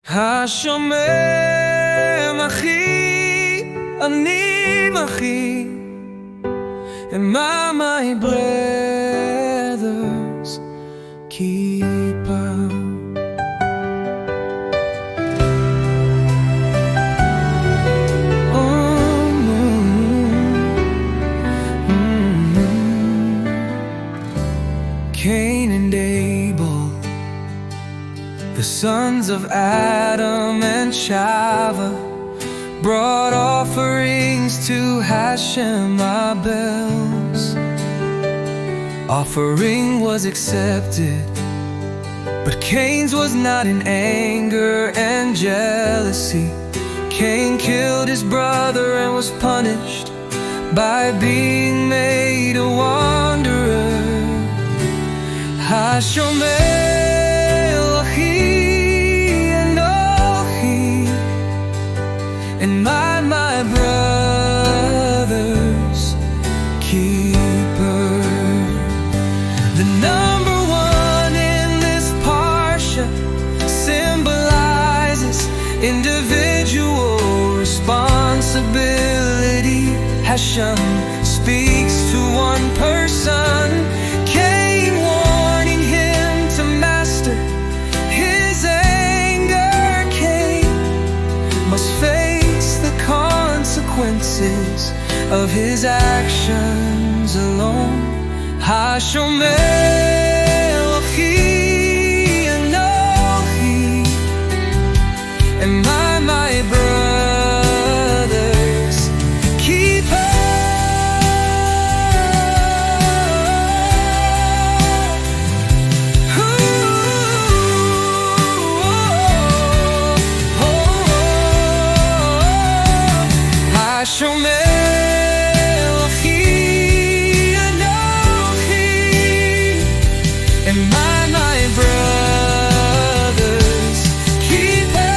Hashomer achi, ani achi, am I my brother's keeper? Cain and Abel, the sons of Adam and Chava, brought offerings to Hashem Abel's. Offering was accepted, but Cain's was not in anger and jealousy. Cain killed his brother and was punished by being made a wanderer. Hashomer achi, anochi, and my brother's keeper. The number one in this Parsha symbolizes individual responsibility. Hashem speaks to one person, Cain, warning him to master his anger. Cain must face the consequences of his actions alone. Hashomer achi, anochi, and my brother's keeper. Hashomer achi, anochi, and my brother's keeper.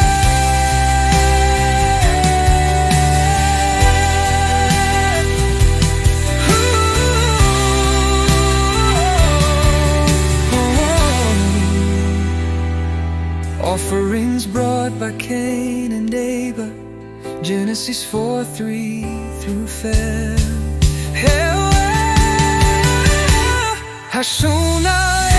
Offerings brought by Cain and Abel, Genesis 4:3-5. Hashomer